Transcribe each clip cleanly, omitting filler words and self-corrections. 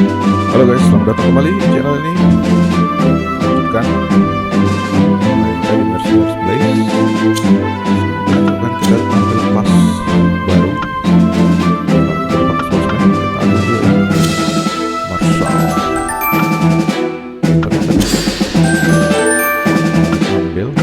Halo guys, selamat datang kembali di channel ini. Lanjutkan kita di Mercenaries Blaze. Lanjutkan kita ambil kelas baru. Kita pakai swordsman, kita ambil dulu ya. Marshal. Ambil.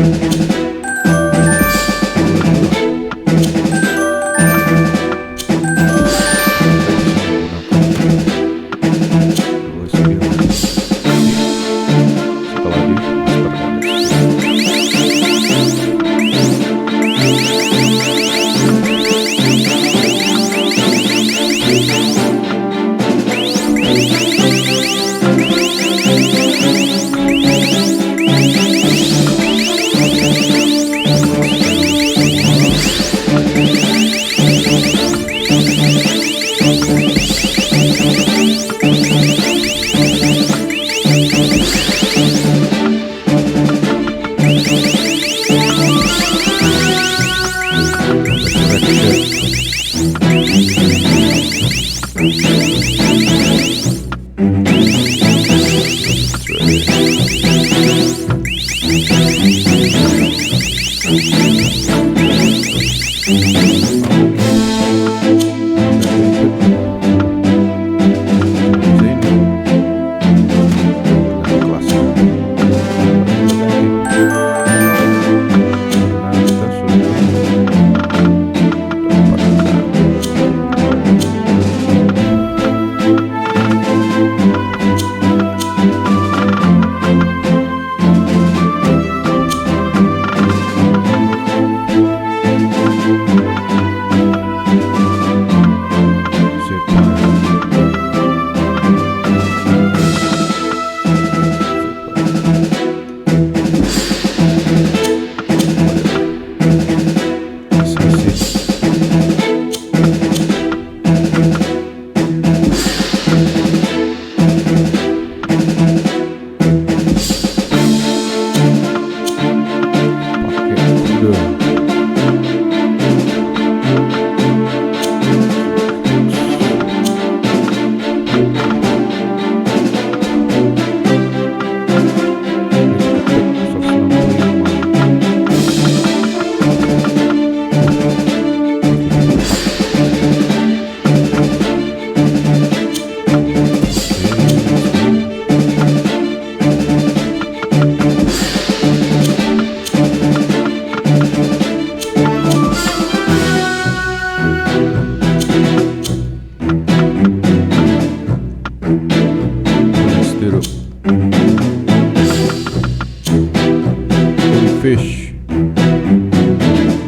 Fish.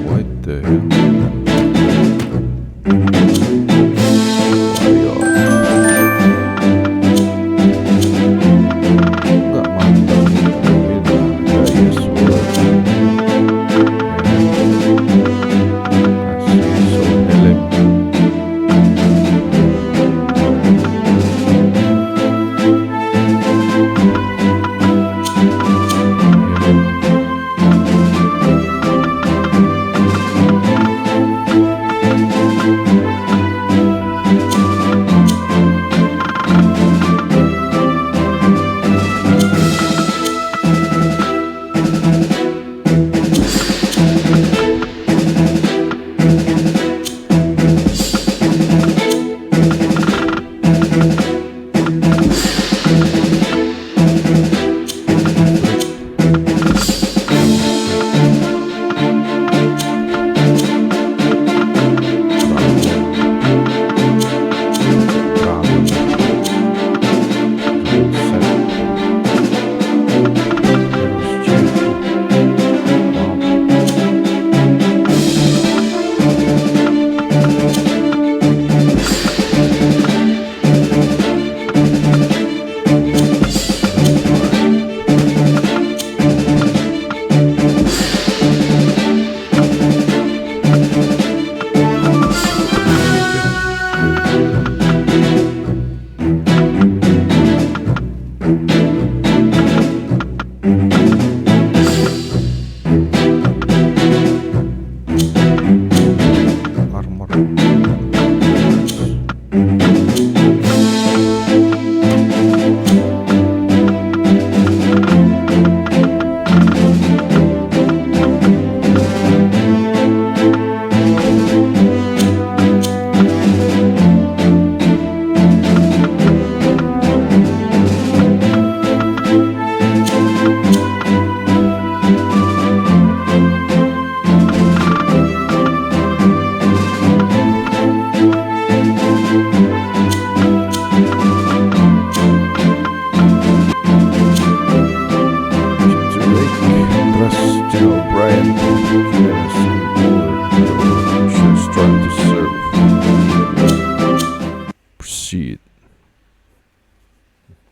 What the hell? Enggak mantap. Beda. Gaya sword. Kasih sword helm.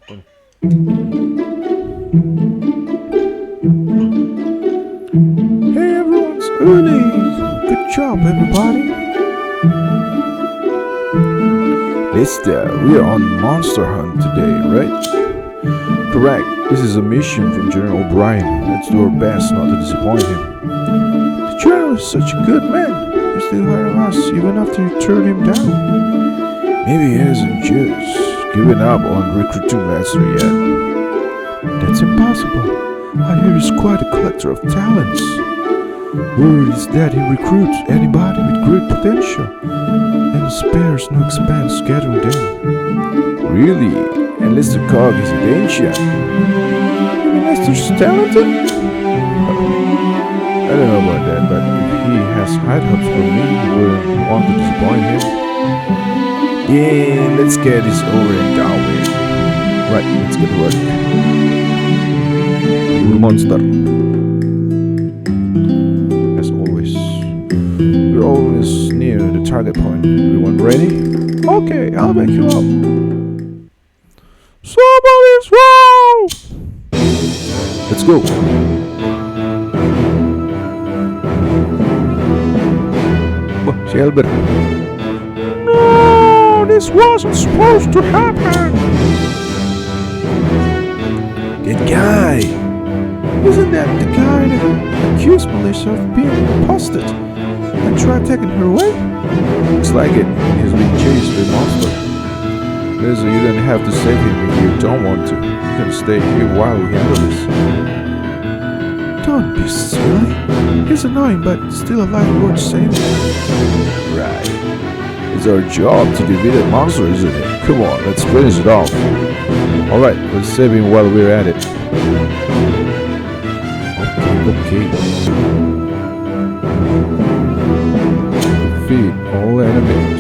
Hey, everyone's early. Good job, everybody. Lista, we are on monster hunt today, right? Correct. This is a mission from General O'Brien. Let's do our best not to disappoint him. The General is such a good man. He's still hiring us even after you turned him down. Maybe he hasn't just given up on recruiting Master yet. That's impossible. I hear he's quite a collector of talents. Word is that he recruits anybody with great potential and spares no expense gathering them. Really? Unless the cog is an ancient. Unless he's talented? I don't know about that, but if he has high hopes for me, he wouldn't want to disappoint him. Yeah, let's get this over and done with. Right, let's get to work. Monster. As always, we're always near the target point. Everyone ready? Okay, I'll back you up. Somebody's wrong! Let's go. Si Albert. No, this wasn't supposed to happen. That guy. Isn't that the guy that accused Melissa of being imposted and tried taking her away? Looks like it. He's being chased by a monster. Melissa, you don't have to save him if you don't want to. You can stay here while we handle this. Don't be silly. He's annoying, but still a life worth saving. Right. It's our job to defeat that monster, isn't it? Come on, let's finish it off. Alright, let's save him while we're at it. Okay. Defeat all enemies.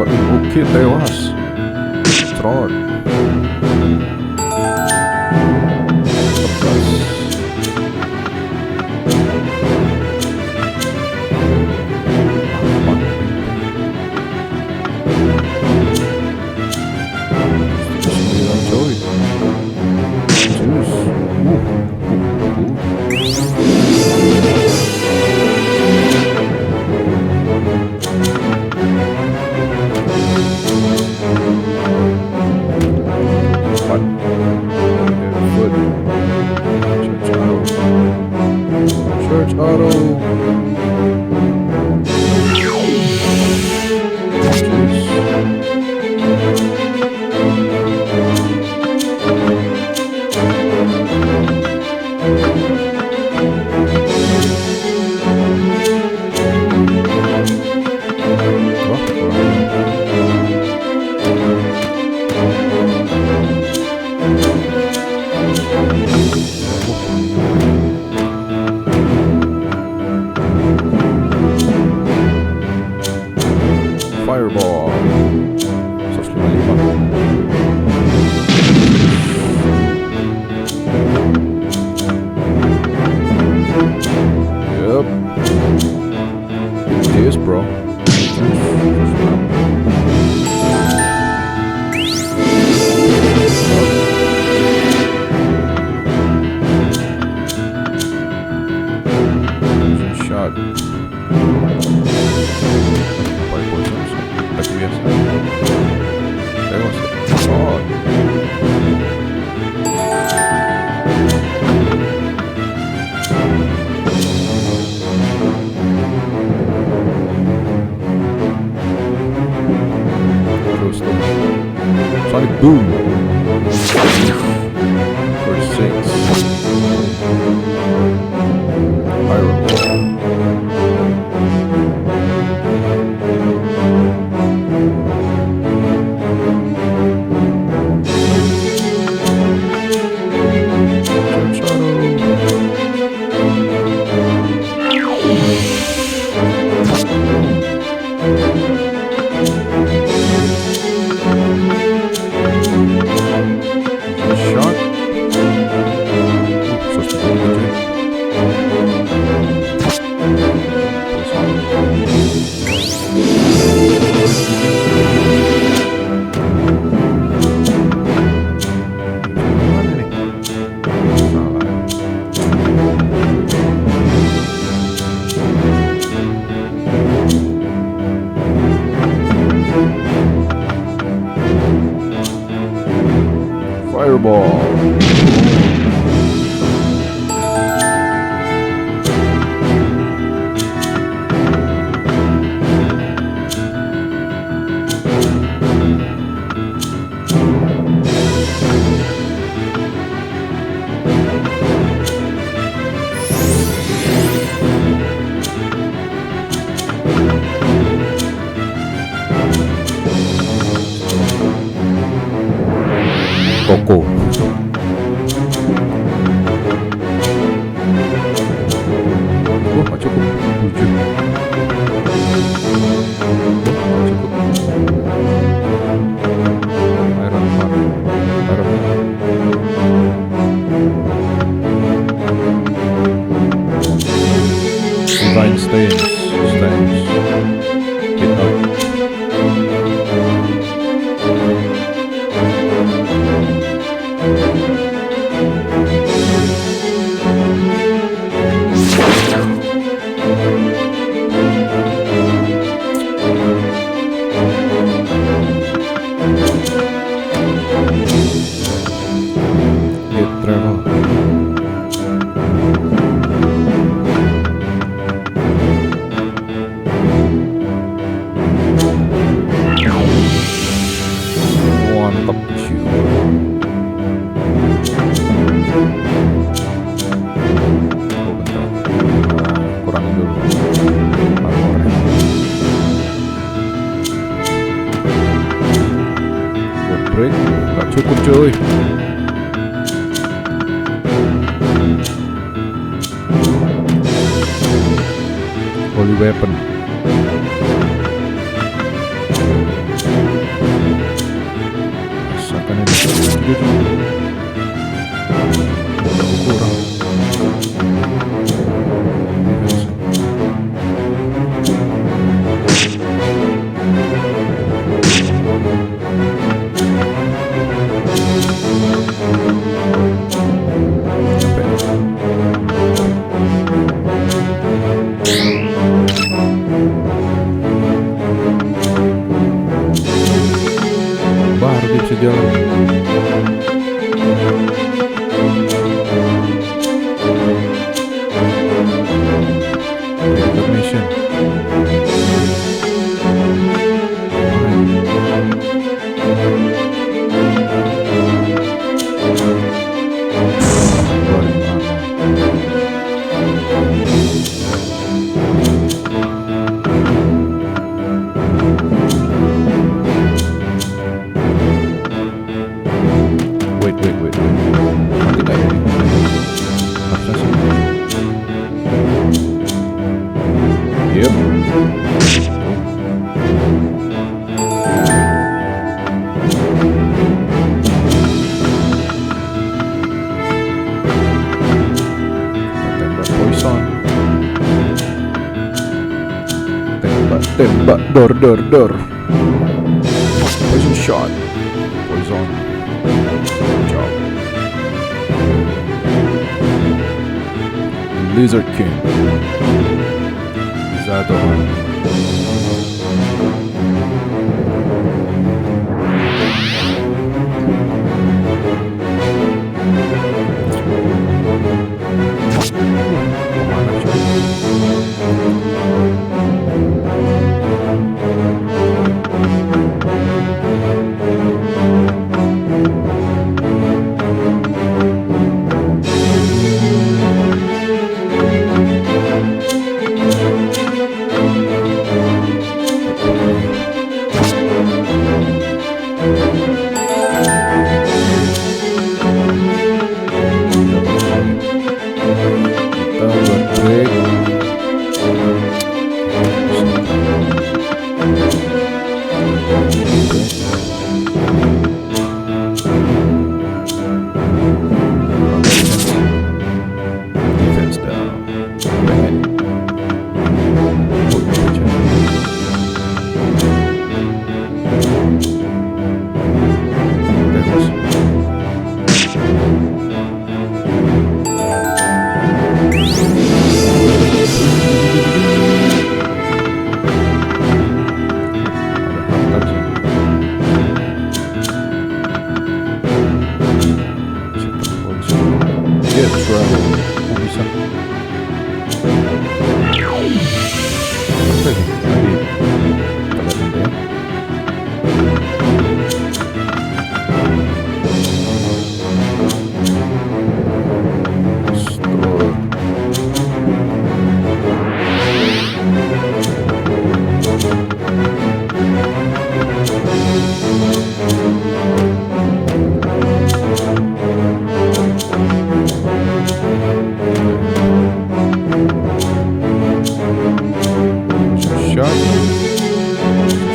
Oke, tewas. Trot. 9 coy. Jus. Church auto. Fireball 155. Yep. Cheers, bro. Shot. Lagi biasa. Tewas. Oh. Terus tuh. Sonic Boom. 46. Iron Ball. Fireball. Koko. Nggak cukup 7. Nggak cukup. Iron Man. Divine Stains. Hit up. Mantap cuy. Oh bentar, kurangin dulu armornya. Buat break gak cukup cuy. Holy weapon. kurang. Baru dia bisa jalan. Recognition. Wait. Mati nggak ya? Harusnya sih. Yep. Tembak poison. Tembak door. Poison shot. Poison. Job. Lizard King. Zado. Kemana coy?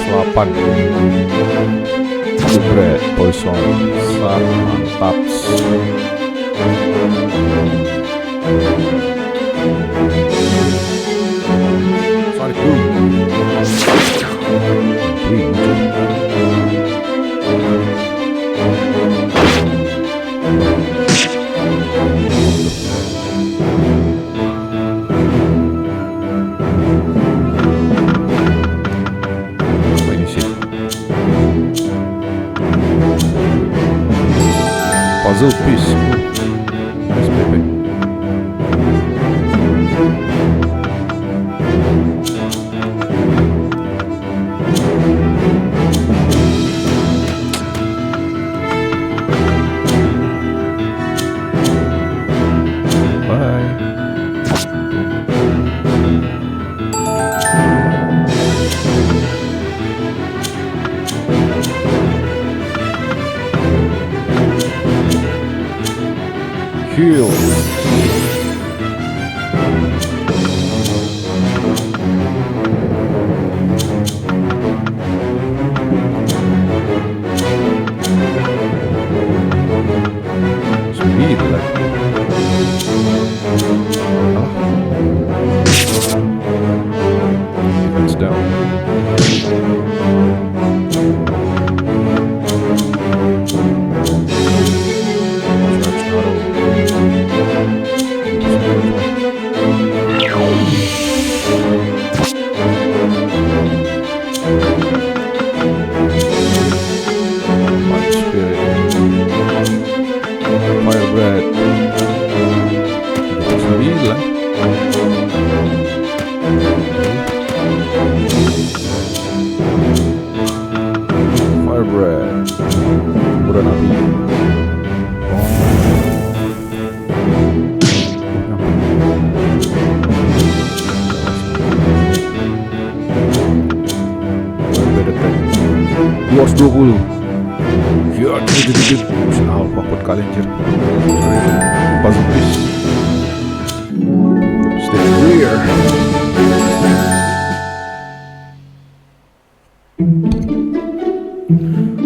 Selapan Bread Poison Sar mantap. Sonic Boom. Puzzle piece. Nice baby. Bye. Heal. Firebread. Murah nabi. Oh. 220. Ya, waktu kali anjir. Puzzle piece. Stay clear.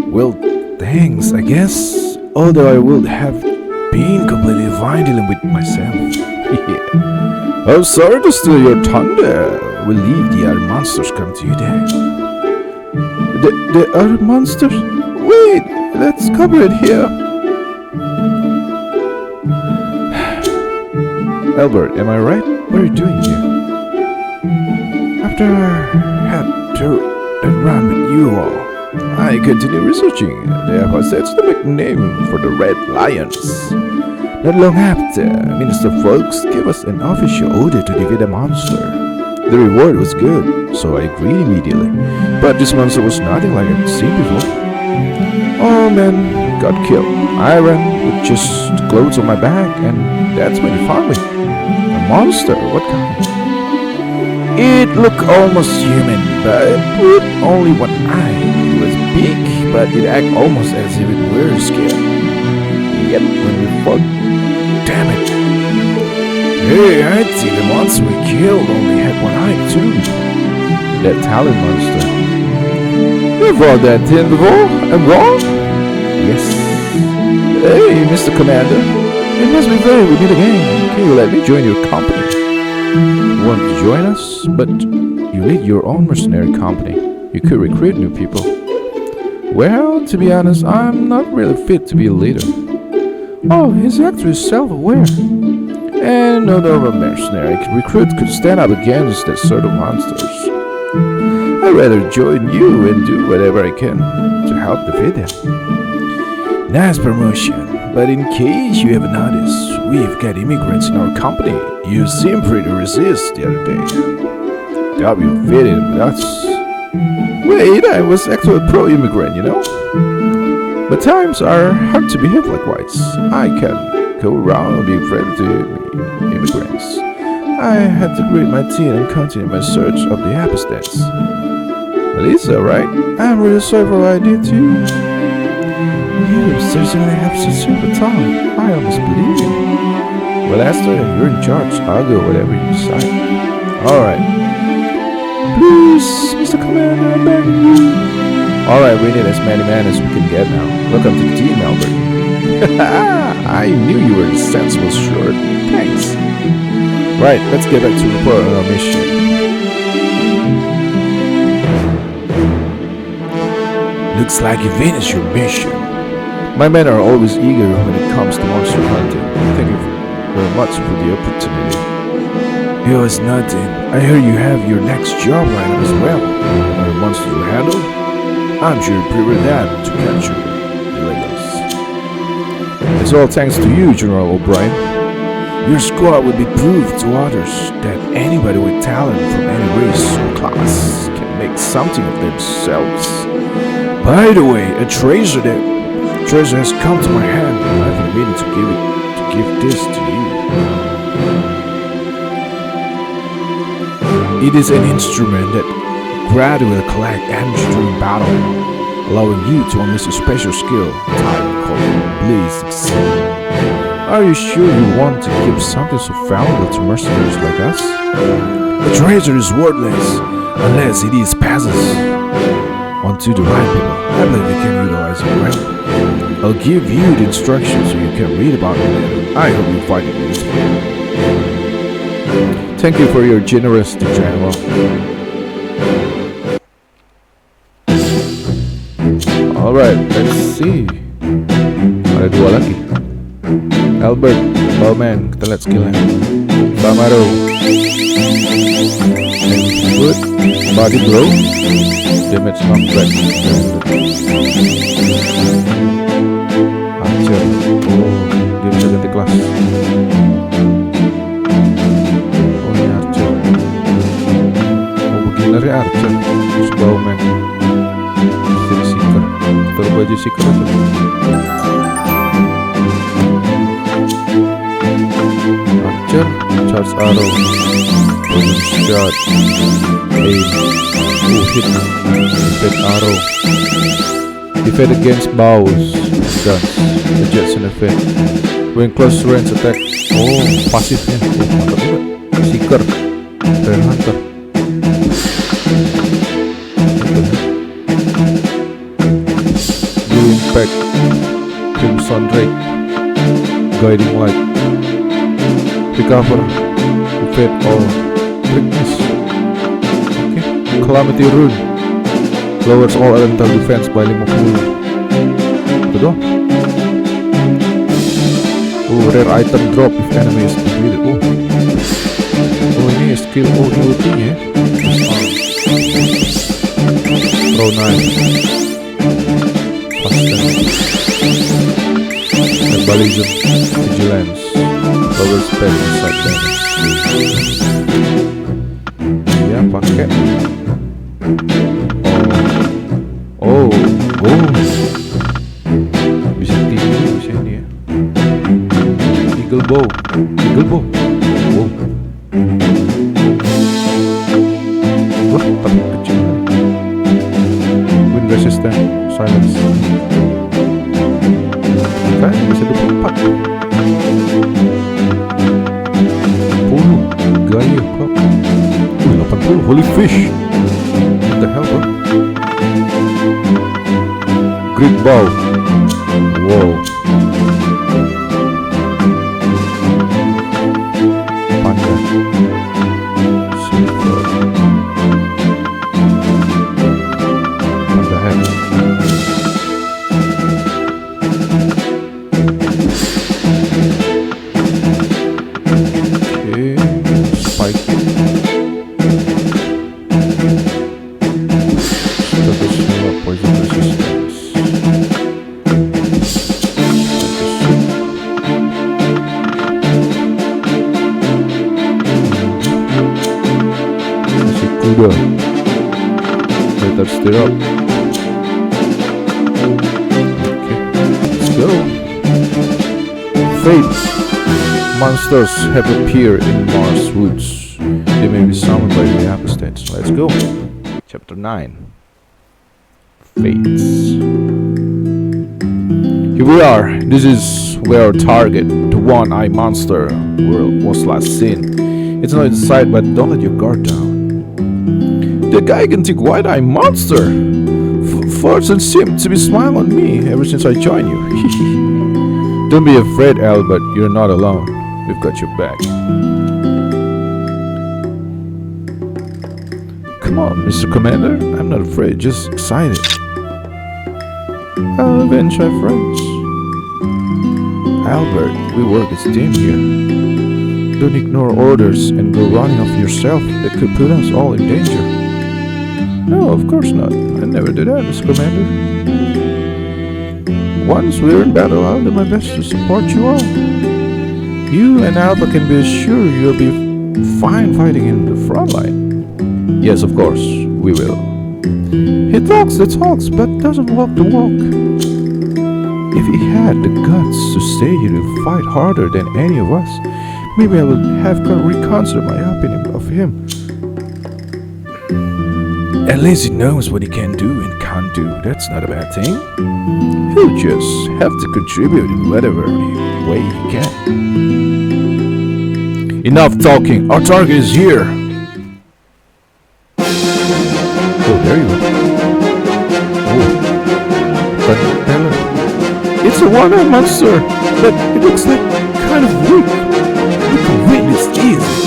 Well, thanks, I guess. Although I would have been completely fine dealing with myself. Yeah. I'm sorry to steal your thunder. We'll leave the other monsters come to you then. The other monsters? Wait, let's cover it here. Albert, am I right? What are you doing here? After I had to run with you all, I continue researching the opposites to make name for the Red Lions. Not long after, Minister Folks gave us an official order to defeat a monster. The reward was good, so I agreed immediately. But this monster was nothing like I'd seen before. All men got killed. I ran with just clothes on my back, and that's when he found me. A monster? What kind? It looked almost human, but with only one eye. It was big, but it acted almost as if it were scared. Yet when we fought, damn it! Hey, I'd see the monster we killed only had one eye too. That talon monster. You fought that thing before? I'm wrong? Yes. Hey, Mr. Commander. It must be fair we meet again. Can you let me join your company? You want to join us? But you lead your own mercenary company. You could recruit new people. Well, to be honest, I'm not really fit to be a leader. Oh, he's actually self-aware. And no other mercenary recruit could stand up against that sort of monsters. I'd rather join you and do whatever I can to help defeat them. Nice promotion, but in case you haven't noticed, we've got immigrants in our company. You seemed pretty resist the other day. Doubt you fit in with us. Wait, I was actually a pro-immigrant, you know? But times are hard to behave likewise. I can't go around and be friendly to immigrants. I had to grit my teeth and continue my search of the apostates. Lisa, right? I'm really sorry for what I did to you. You certainly have such a tongue. I almost believe you. Well, Esther, you're in charge. I'll do whatever you decide. Alright. Please, Mr. Commander, I beg you. Alright, we need as many men as we can get now. Welcome to the team, Albert. I knew you were sensible, sure. Thanks. Right, let's get back to report on our mission. Looks like you finished your mission. My men are always eager when it comes to monster hunting. Thank you very much for the opportunity. It was nothing. I hear you have your next job lined up as well. Another monster to handle? I'm sure you prefer that to capture illegals. It's all thanks to you, General O'Brien. Your squad would be proof to others that anybody with talent from any race or class can make something of themselves. By the way, a treasure has come to my hand. I've been meaning to give this to you. It is an instrument that gradually collects energy during battle, allowing you to unleash a special skill type called Iblis. Are you sure you want to give something so valuable to mercenaries like us? The treasure is worthless unless it is passes onto the right people. I believe we can utilize it well. I'll give you the instructions so you can read about it later. I hope you find it useful. Thank you for your generosity, General. Alright, let's see. Ada dua lagi. Albert, Bowman, kita lihat skillnya. Bamaro. Good. Body blow. Damage knockback. Hancur. Oh, dia bisa ganti kelas. baju seeker aja. Archer, charge arrow, poison shot, aim, hit, defend arrow, defend against bows, guns, rejection effect. When close range attack. Oh, pasifnya. Oh, mantap juga. Seeker, Rare Hunter. Blue Impact, Crimson Drake, Guiding Light, Recover, Defeat all Weakness. Okay. Calamity Rune, lowers all elemental defense by 50. Itu doang. Oh, rare item drop if enemy is defeated. Oh, ini skill ultinya ya. Throw knife, Herbalism, Vigilance, lower spell side damage. Ya pakai. Oh, bisa tinggi bisa ini ya. Eagle bow. Oh. Wah, tapi kecil. Wind resistant, silence. Kayaknya bisa 24. 10 gaya kok. 80. Holy fish. What the hell, bro? Great bow. Wow. Panda. Silver. Panda head. Okay. Spike. Status poison resistance. Kuda. Better stir up. Okay, let's go. Fate. Monsters have appeared in Mars woods. They may be summoned by the apostates. Let's go. Chapter 9. Fates. Here we are. This is where our target, the one-eyed monster, was last seen. It's not in sight, but don't let your guard down. The gigantic white-eyed monster! Fortune seemed to be smiling on me ever since I joined you. Don't be afraid, Albert. You're not alone. We've got your back. Come on, Mr. Commander. I'm not afraid, just excited. I'll avenge our friends. Albert, we work as a team here. Don't ignore orders and go running off yourself. That could put us all in danger. No, of course not. I never did that, Mr. Commander. Once we're in battle, I'll do my best to support you all. You and Alba can be assured you'll be fine fighting in the front line. Yes, of course, we will. He talks the talks, but doesn't walk the walk. If he had the guts to stay here to fight harder than any of us, maybe I would have reconsidered my opinion of him. At least he knows what he can do and can't do. That's not a bad thing. He'll just have to contribute in whatever way he can. Enough talking. Our target is here. Oh, there you are. Oh. It's a one-eyed monster, but it looks like kind of weak. You can witness easily.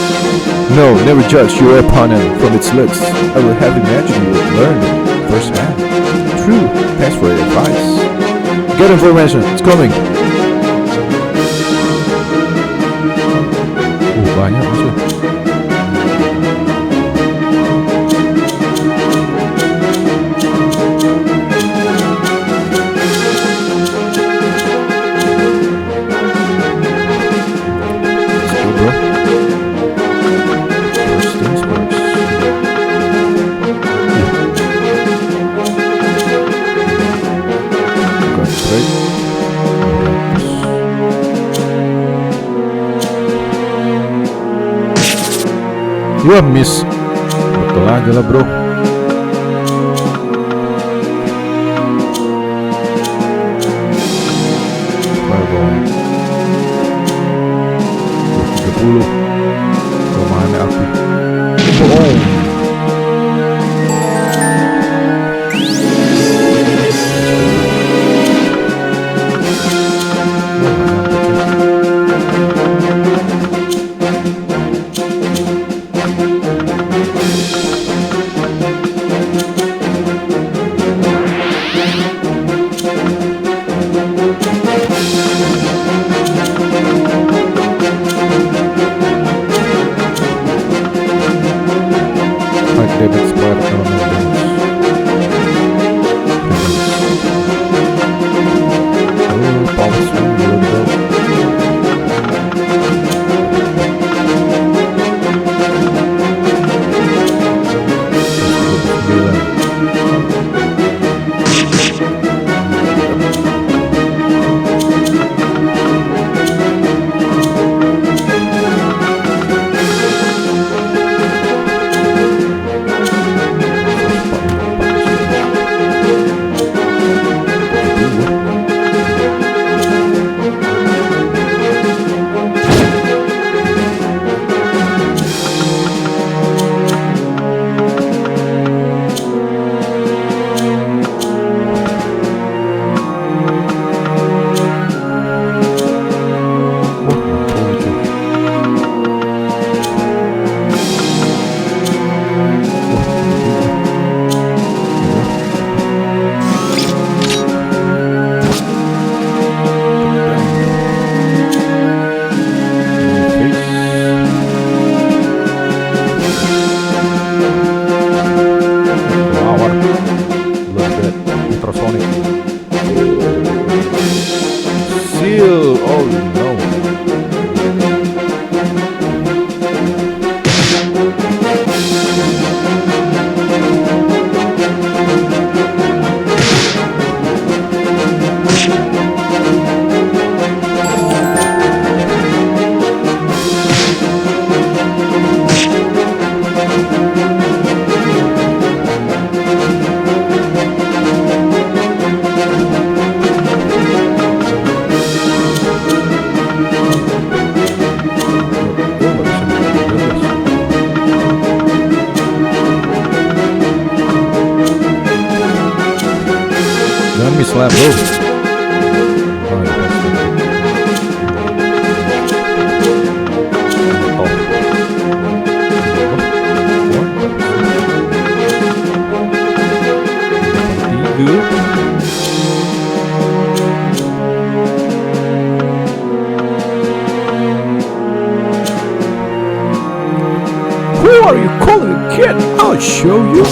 No, never judge your opponent from its looks. I would have imagined you would learn it firsthand. True, thanks for your advice. Get information, it's coming. Banyak musuh. upgrade. Wah, miss. Betul aja lah, bro. Fireball 30. Kemana api? Boom. Damage square element damage. Oh, power swing belum tahu. Seal. Oh no. Jangan miss lap, bro. Who are you calling a kid? I'll show you.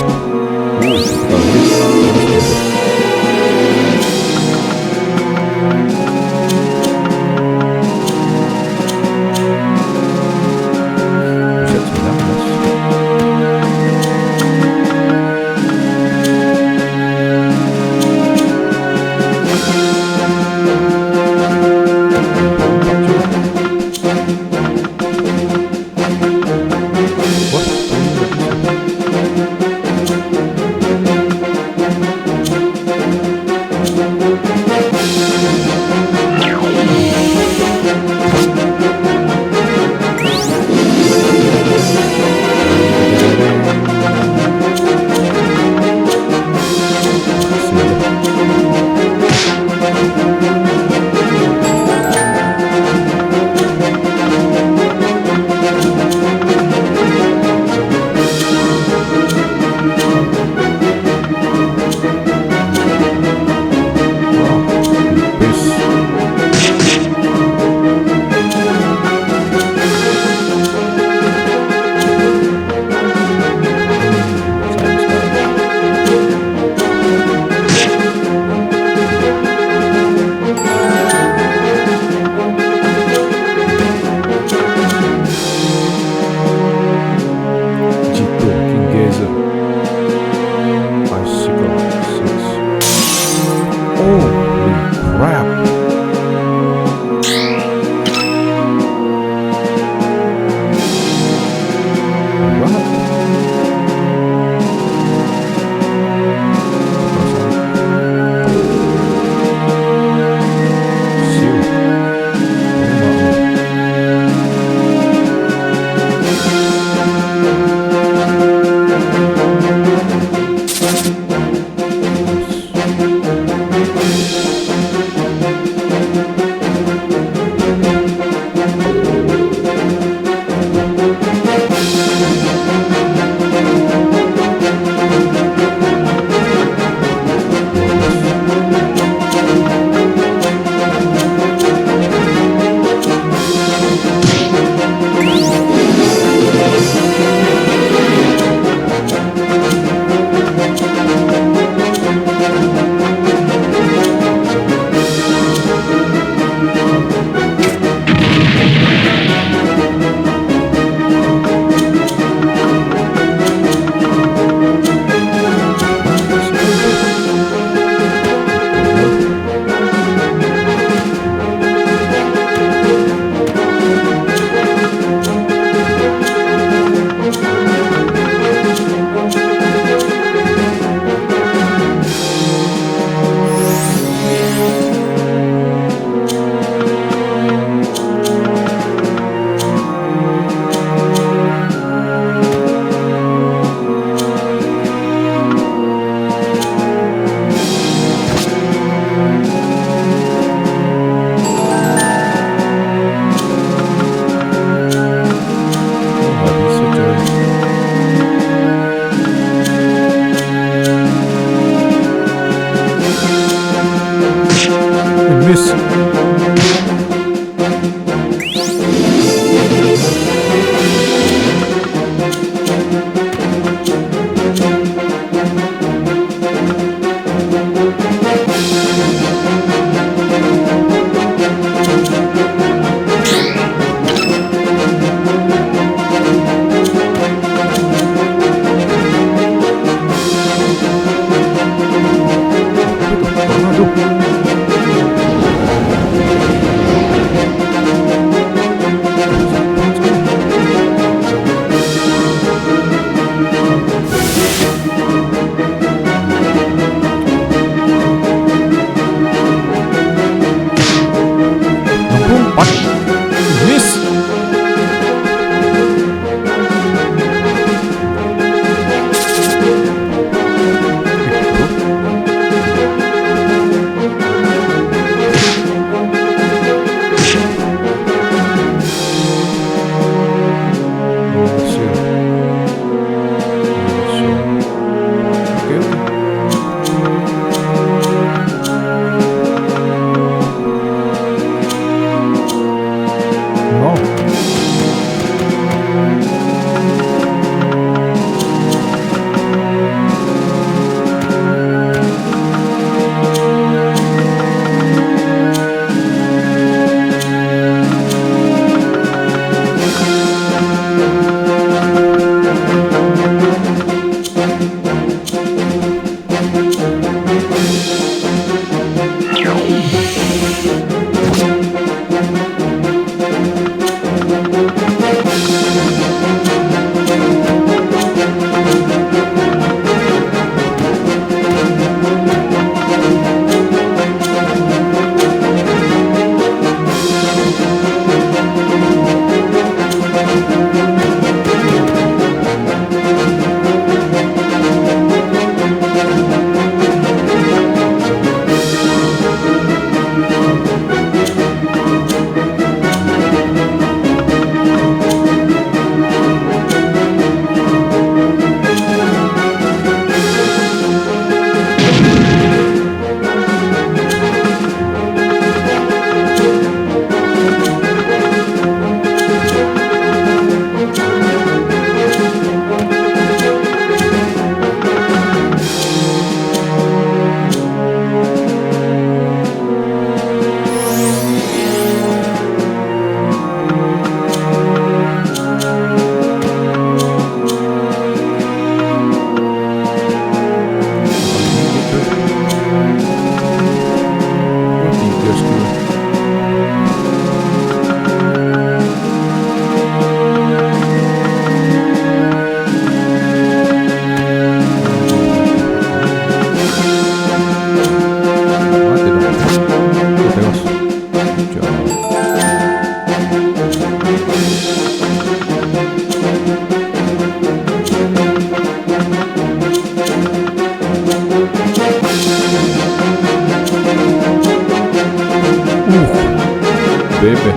bebé.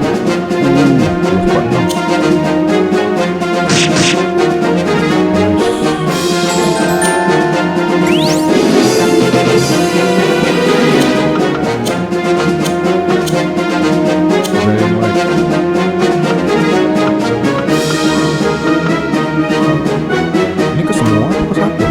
246. Very much. Ini ke semua atau ke satu?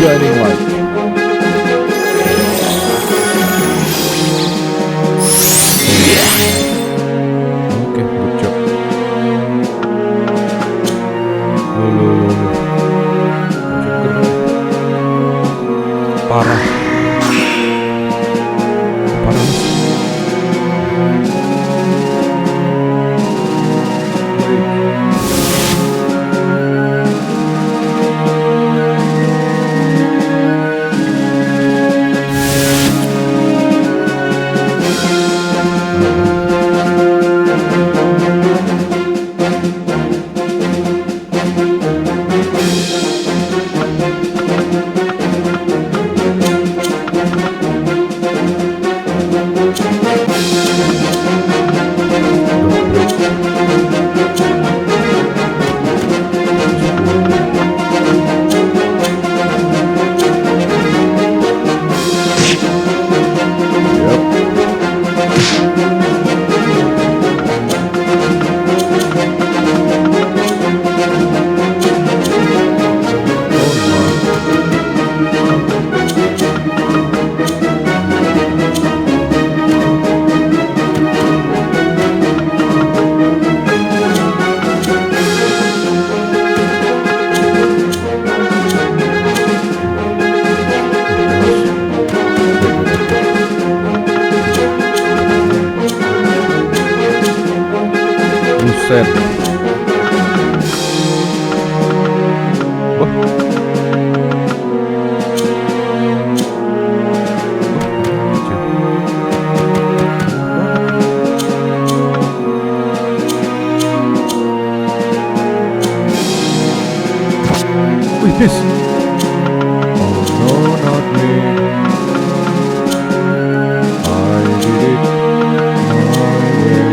Guiding light. Oke, good job. Parah. Parah. Buset. Wah. Wih, guys. Oh no, not me. I did it my way.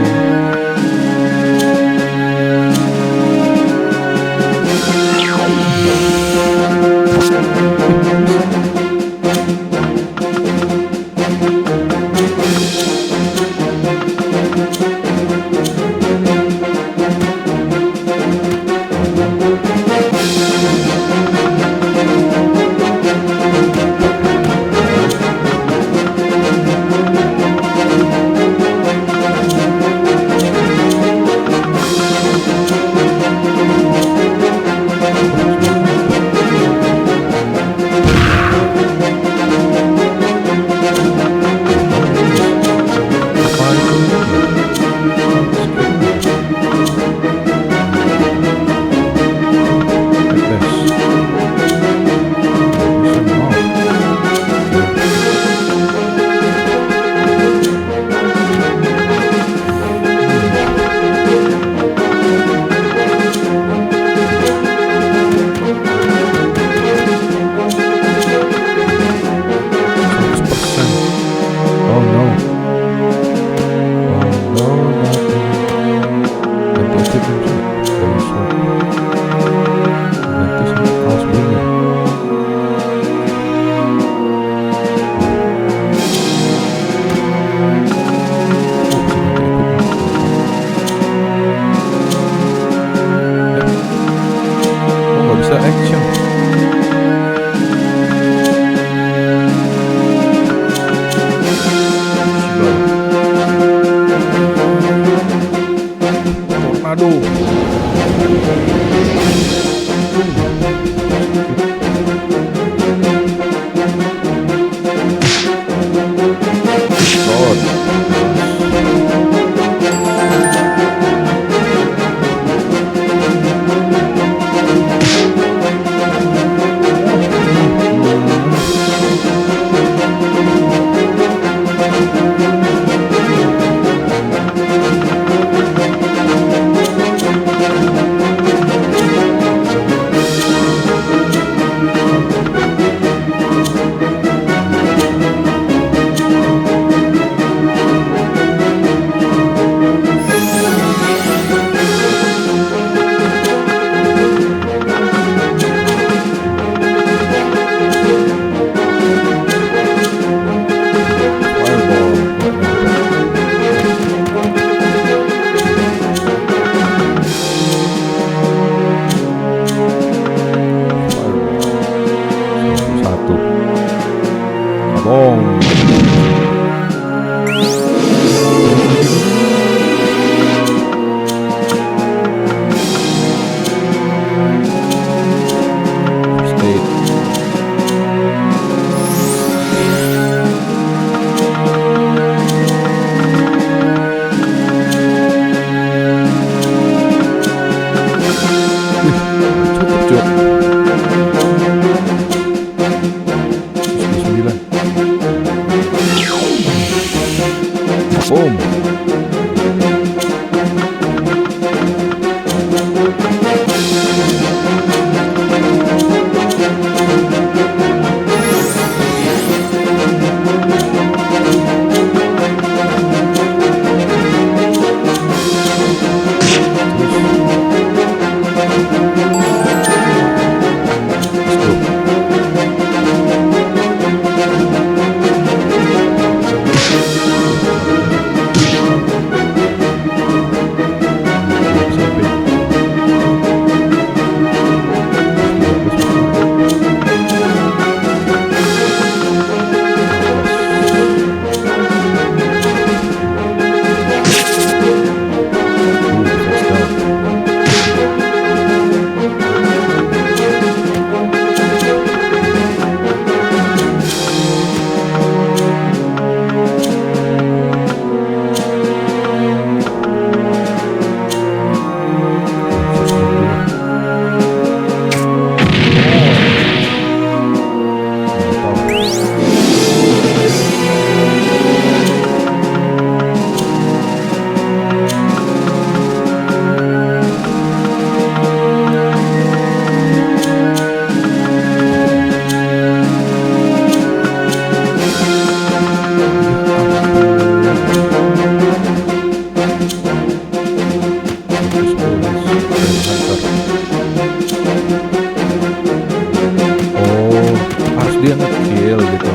dia nge-kill gitu.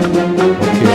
Oke.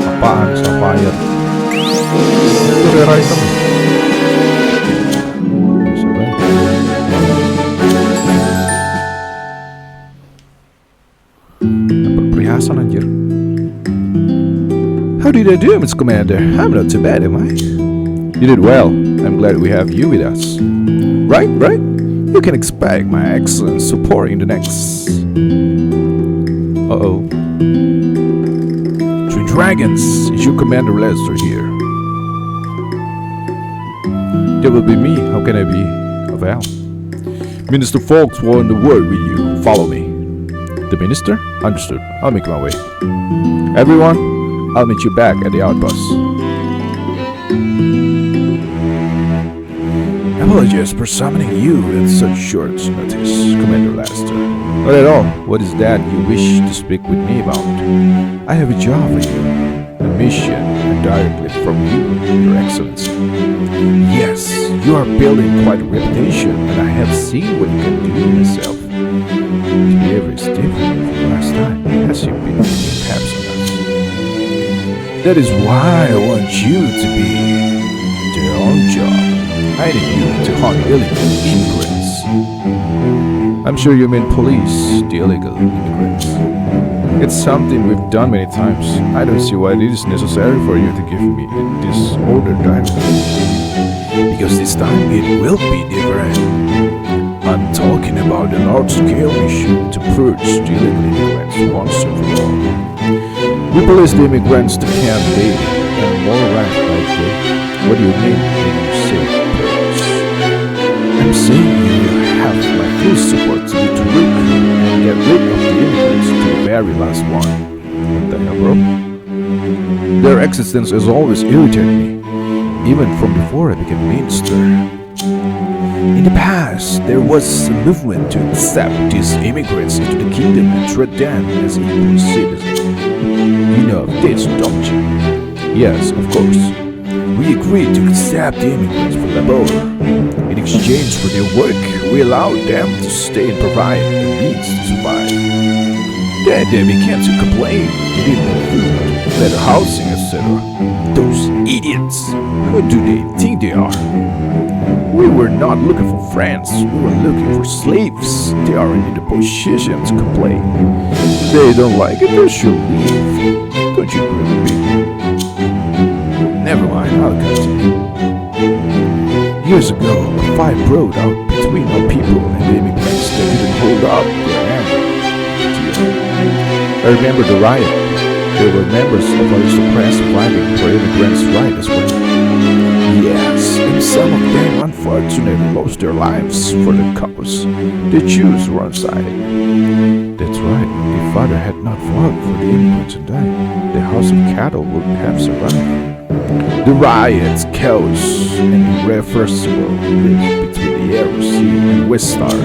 Apaan sapphire? Itu rare item. Dapat perhiasan anjir. How did I do, Mr. Commander? I'm not too bad, am I? You did well. I'm glad we have you with us. Right? You can expect my excellent support in the next... Uh-oh. Three Dragons, is your Commander Lester here? That will be me. How can I be of help? Minister Folks want a word with you. Follow me. The Minister? Understood. I'll make my way. Everyone, I'll meet you back at the outpost. Apologies for summoning you at such short notice, Commander Lester. Not at all. What is that you wish to speak with me about? I have a job for you, a mission directly from you, Your Excellency. Yes, you are building quite a reputation, and I have seen what you can do myself. The behavior is different from last time. Has you been keeping tabs on us? That is why I want you to be their own job. I need you to hunt illegal immigrants. I'm sure you mean police the illegal immigrants. It's something we've done many times. I don't see why it is necessary for you to give me this order directly. Because this time it will be different. I'm talking about a large-scale mission to purge the illegal immigrants once and for all. We police the immigrants to camp daily and more right by day. What do you mean when you say purge? I'm saying you have my full support to be to root and get rid of the immigrants to the very last one. What the hell, bro? Their existence has always irritated me, even from before I became minister. In the past, there was a movement to accept these immigrants into the kingdom and treat them as equal citizens. You know of this, don't you? Yes, of course. We agreed to accept the immigrants from Bola. In exchange for their work, we allowed them to stay and provide the means to survive. Then they began to complain, needing more food, better housing, etc. Those idiots! Who do they think they are? We were not looking for friends, we were looking for slaves. They are in the position to complain. If they don't like it, they should leave. Don't you agree with me? Never mind, I'll continue. Years ago, a fight broke out between our people and the immigrants that didn't hold up their anger. I remember the riot. There were members of aristocrats fighting for immigrants' rights as well. Yes, and some of them unfortunately lost their lives for the cause. They chose one side. That's right, if father had not fought for the immigrants and died, the house of cattle wouldn't have survived. The riots, chaos, and irreversible rift between the Arrow Sea and West Star.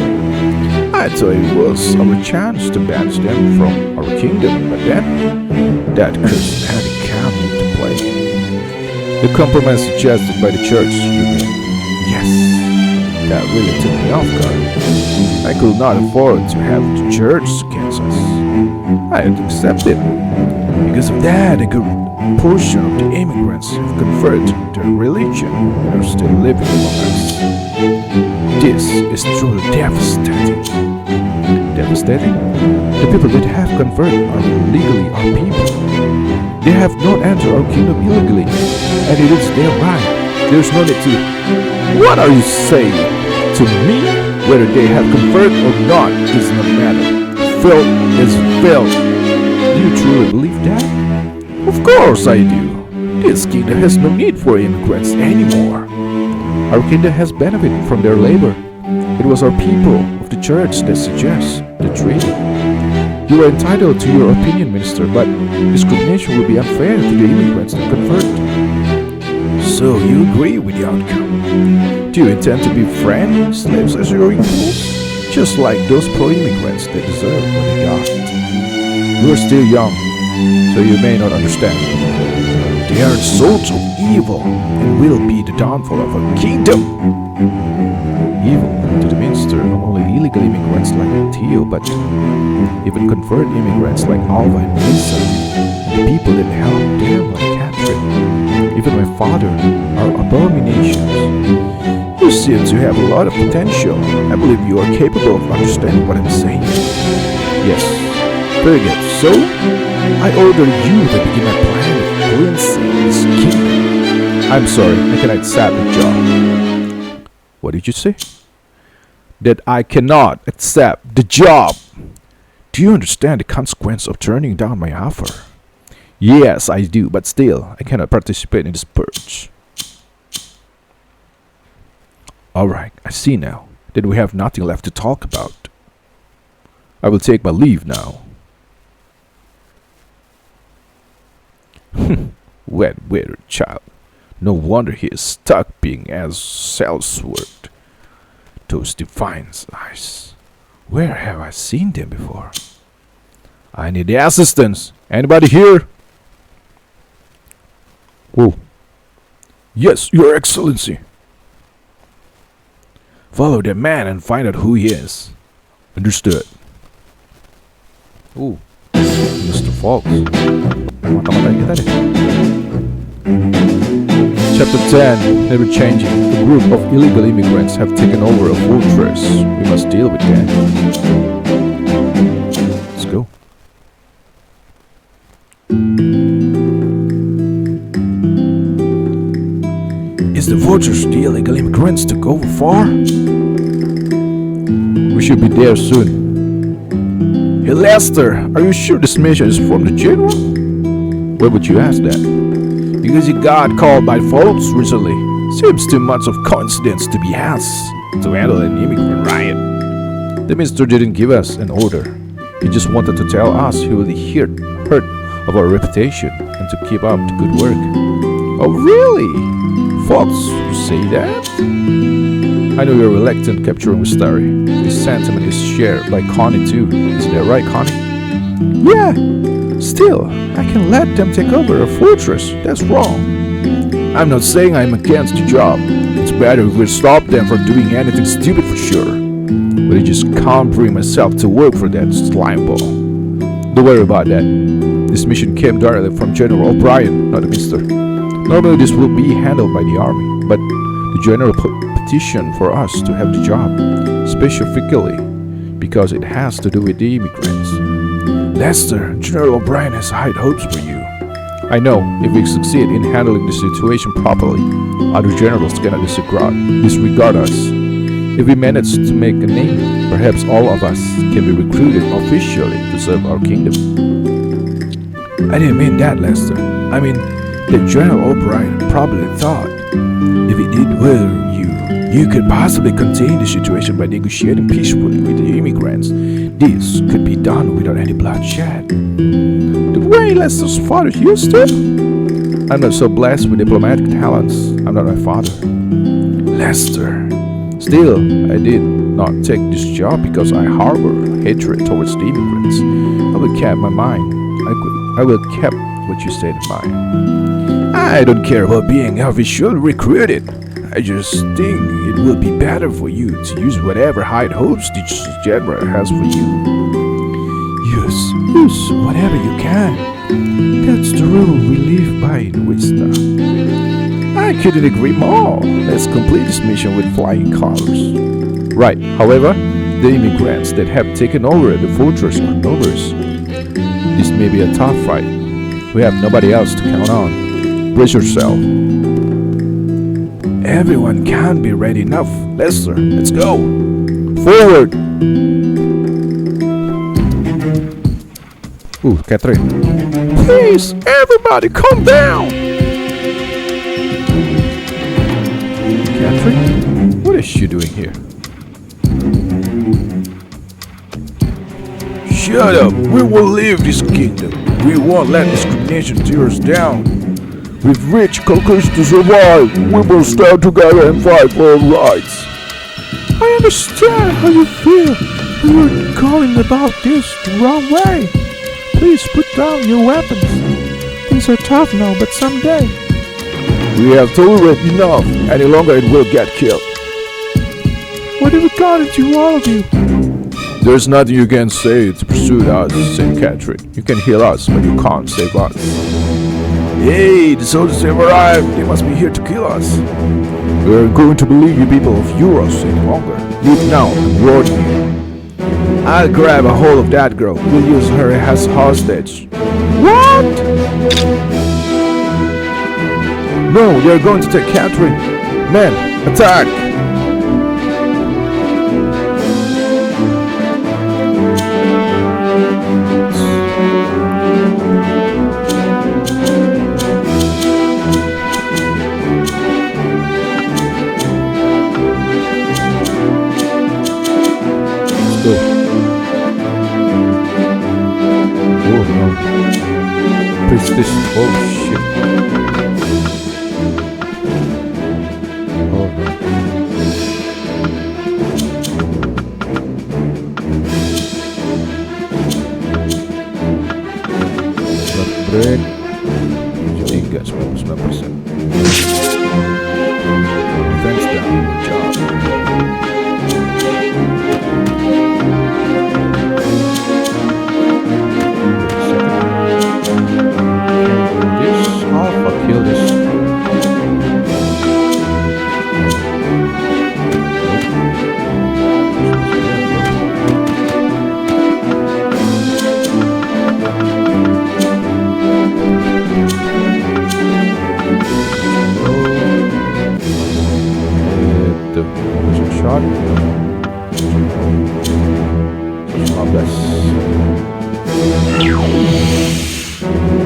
I thought it was our chance to banish them from our kingdom, but then that cursed had come into play. The compromise suggested by the church, you mean? Yes, that really took me off guard. I could not afford to have the church against us. I had to accept it. Because of that, I could portion of the immigrants have converted their religion and are still living among us. This is truly devastating. Devastating? The people that have converted are legally our people. They have not entered our kingdom illegally, and it is their right. There's no need to... What are you saying? To me, whether they have converted or not does not matter. Filth is filth. Do you truly believe that? Of course I do. This kingdom has no need for immigrants anymore. Our kingdom has benefited from their labor. It was our people of the church that suggest the treaty. You are entitled to your opinion, Minister, but discrimination will be unfair to the immigrants that convert. So you agree with the outcome? Do you intend to be friends, slaves as your equals? Just like those pro-immigrants that deserve what they got. You are still young, so you may not understand. They are souls of evil and will be the downfall of our kingdom. Evil to the minister, not only illegal immigrants like Theo, but even convert immigrants like Alva and Lisa, and the people that help them like Catherine. Even my father are abominations. You seem to have a lot of potential. I believe you are capable of understanding what I'm saying. Yes, very good. So, I order you to begin my plan of cleansing this kingdom. I'm sorry, I cannot accept the job. What did you say? That I cannot accept the job. Do you understand the consequence of turning down my offer? Yes, I do, but still, I cannot participate in this purge. Alright, I see now that we have nothing left to talk about. I will take my leave now. Wet weather child. No wonder he is stuck being as Salesworth. Those divine eyes. Where have I seen them before? I need the assistance. Anybody here? Oh. Yes, Your Excellency. Follow the man and find out who he is. Understood. Oh, Mr. Fox. Mata-matain kita deh. Chapter 10, Never Changing. A group of illegal immigrants have taken over a fortress. We must deal with that. Let's go. Is the fortress the illegal immigrants took over for? We should be there soon. Hey Lester, are you sure this mission is from the general? Why would you ask that? Because he got called by folks recently. Seems too much of coincidence to be asked to handle an immigrant riot. The minister didn't give us an order. He just wanted to tell us he will hurt of our reputation and to keep up the good work. Oh really? Fox, you say that? I know you're reluctant capturing Mystery. This sentiment is shared by Connie too. Isn't that right, Connie? Yeah. Still, I can let them take over a fortress. That's wrong. I'm not saying I'm against the job. It's better if we stop them from doing anything stupid for sure. But I just can't bring myself to work for that slime ball. Don't worry about that. This mission came directly from General O'Brien, not the minister. Normally this will be handled by the army, but the general petitioned for us to have the job, specifically because it has to do with the immigrants. Lester, General O'Brien has high hopes for you. I know, if we succeed in handling the situation properly, other generals cannot disregard us. If we manage to make a name, perhaps all of us can be recruited officially to serve our kingdom. I didn't mean that, Lester. I mean, that General O'Brien probably thought, if he did well, you could possibly contain the situation by negotiating peacefully with the immigrants. This could be done without any bloodshed. The way Lester's father used to? I'm not so blessed with diplomatic talents. I'm not my father. Lester. Still, I did not take this job because I harbor hatred towards the immigrants. I will keep my mind. I will keep what you said in mind. I don't care about being officially recruited. I just think it would be better for you to use whatever high hopes this general has for you. Use whatever you can That's the rule we live by in Vista. I couldn't agree more. Let's complete this mission with flying colors. Right, however, the immigrants that have taken over the fortress are numerous. This may be a tough fight. We have nobody else to count on. Brace yourself. Everyone can't be ready enough. Lester, let's go. Forward! Ooh, Catherine. Please, everybody, calm down! Catherine? What is she doing here? Shut up! We will leave this kingdom. We won't let discrimination tear us down. With rich cultures to survive, we will stand together and fight for our rights. I understand how you feel, but you're going about this the wrong way. Please put down your weapons. Things are tough now, but someday. We have tolerated enough. Any longer it will get killed. What have we got into all of you? There's nothing you can say to pursue us, St. Catherine. You can heal us, but you can't save us. Hey, the soldiers have arrived. They must be here to kill us. We are going to believe you people of Euros any longer. Leave now and ward me. I'll grab a hold of that girl. We'll use her as hostage. What? No, they're going to take Catherine. Men, attack! Let's go. Oh no. Priestess. Oh shit. Break. Jadi enggak 99%. Defense down. Good job. This alpha kill this. Shot. Iblis.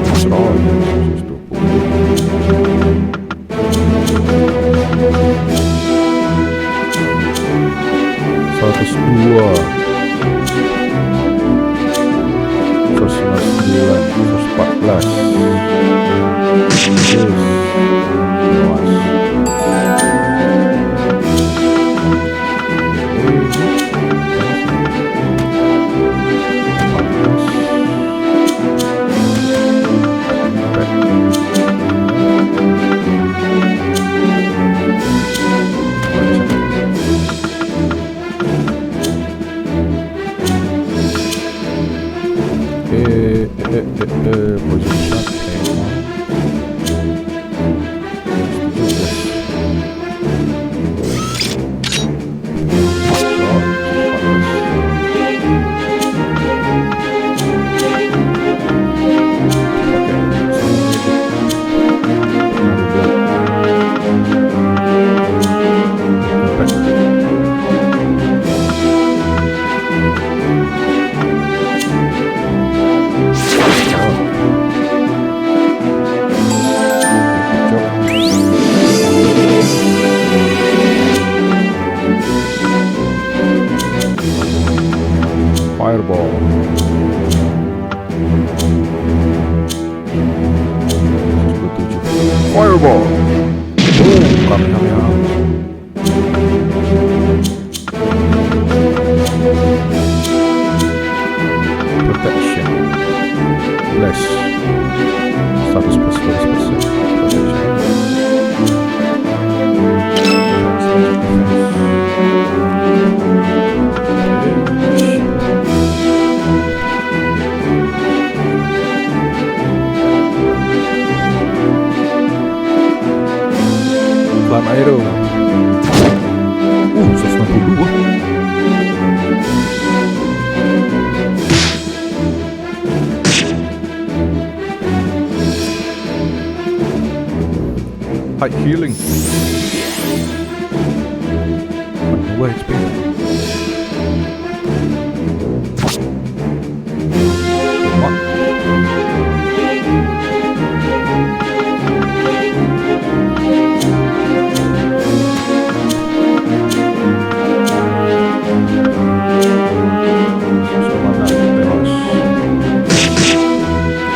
That's all. Seratus dua, 199, 114. Fireball. Fireball. Boom. Kamehameha. Protection. Bless. Status plus 40%. Protection. Slam Aero. 192. High healing. 2 HP.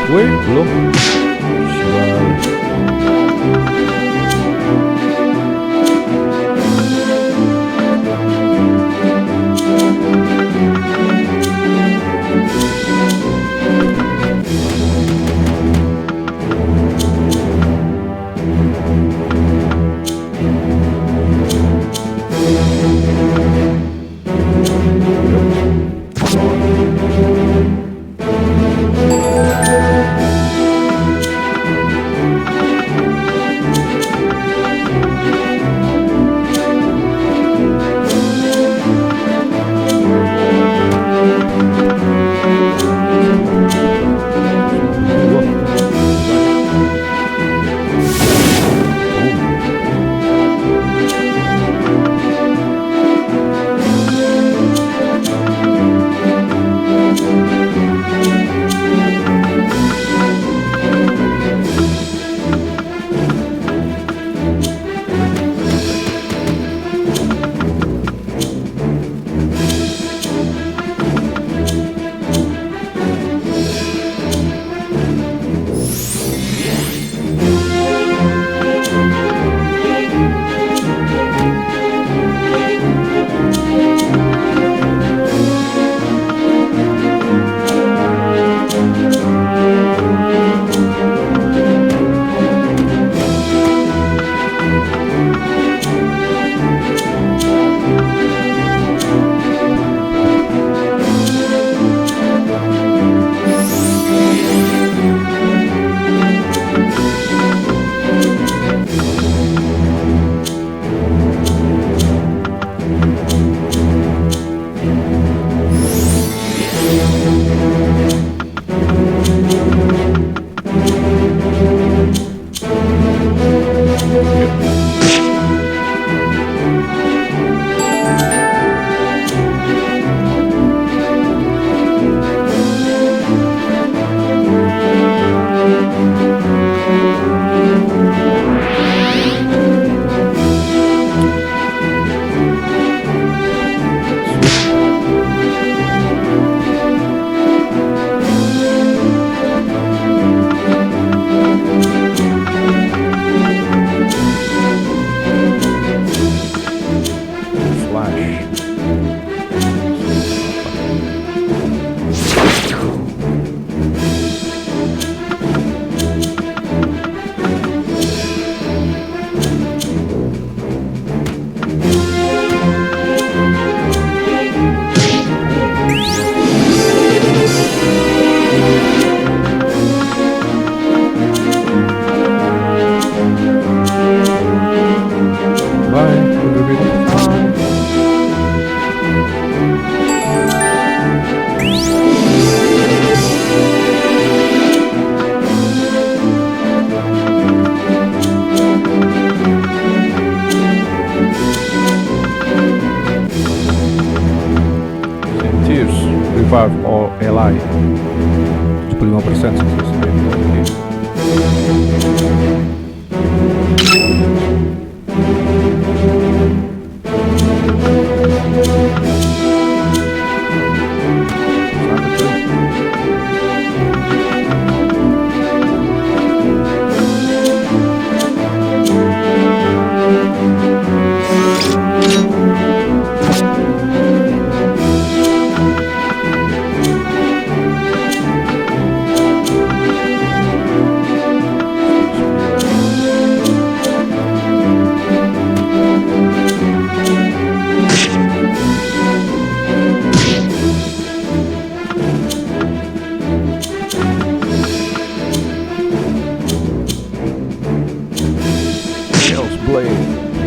Wait, belum. Revive all ally 75% success rate. Blade.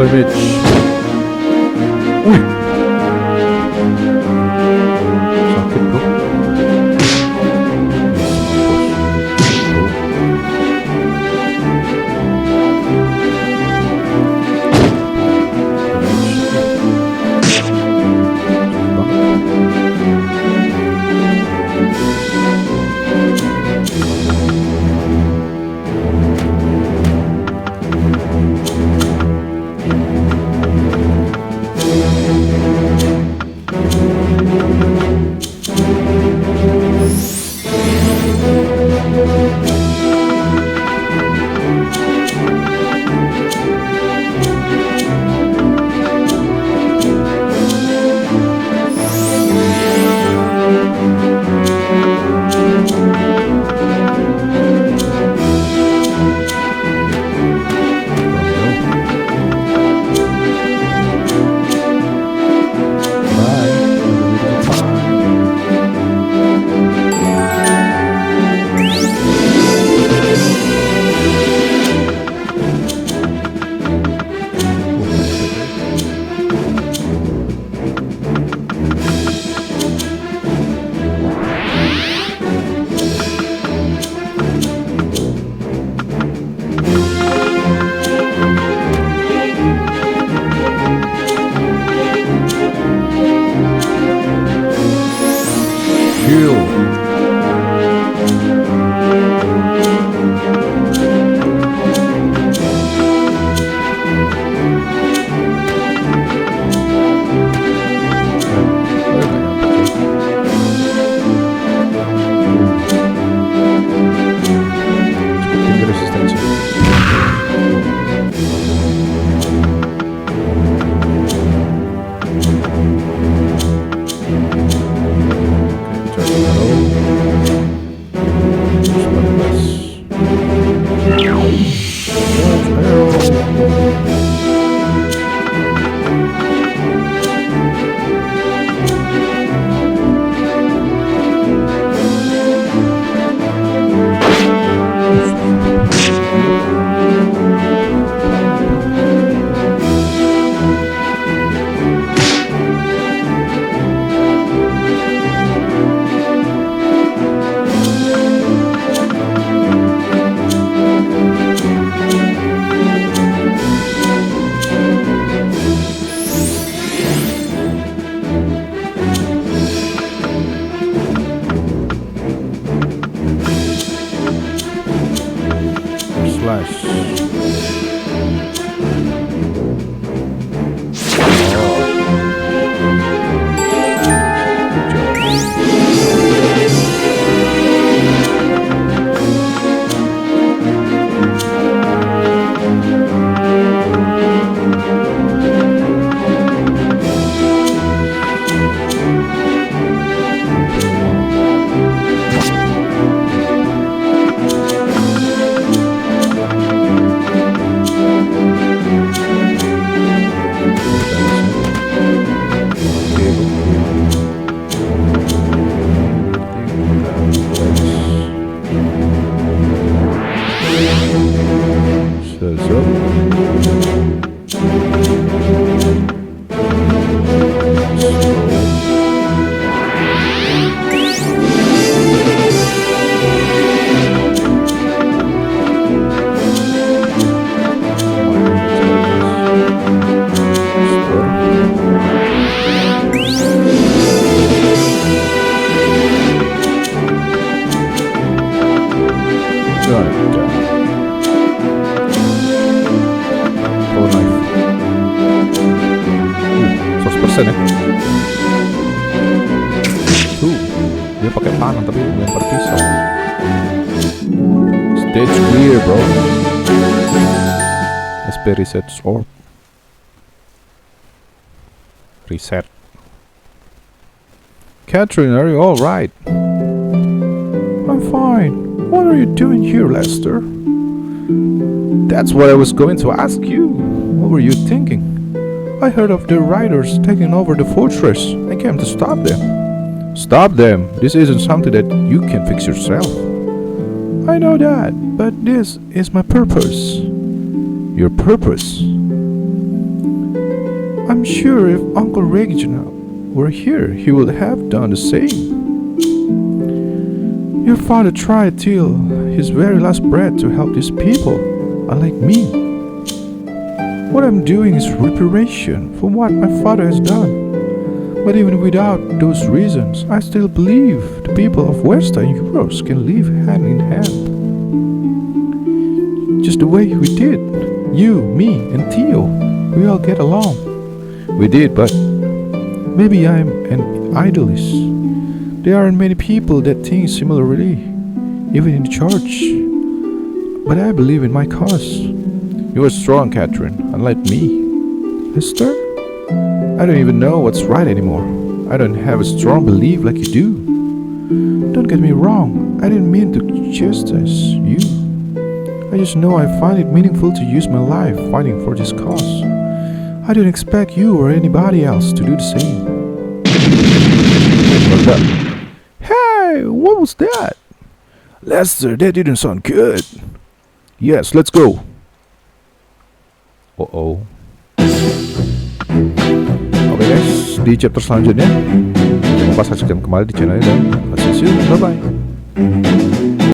damage. Wih, sakit bro. Ya. Dia pakai panah tapi lempar pisau. Stage clear, bro. SP reset orb. Reset. Catherine, are you all right? I'm fine. What are you doing here, Lester? That's what I was going to ask you. What were you thinking? I heard of the riders taking over the fortress. I came to stop them. Stop them? This isn't something that you can fix yourself. I know that, but this is my purpose. Your purpose? I'm sure if Uncle Reginald were here, he would have done the same. Your father tried till his very last breath to help these people, unlike me. What I'm doing is reparation for what my father has done. But even without those reasons, I still believe the people of Western Europe can live hand in hand. Just the way we did. You, me, and Theo. We all get along. We did, but maybe I'm an idealist. There aren't many people that think similarly, even in the church. But I believe in my cause. You are strong, Catherine, unlike me. Lester? I don't even know what's right anymore. I don't have a strong belief like you do. Don't get me wrong, I didn't mean to chastise you. I just know I find it meaningful to use my life fighting for this cause. I don't expect you or anybody else to do the same. What's that? Hey, what was that? Lester, that didn't sound good. Yes, let's go. Oh. Oke guys, di chapter selanjutnya jangan lupa saksikan kembali di channel ini dan see you, bye bye.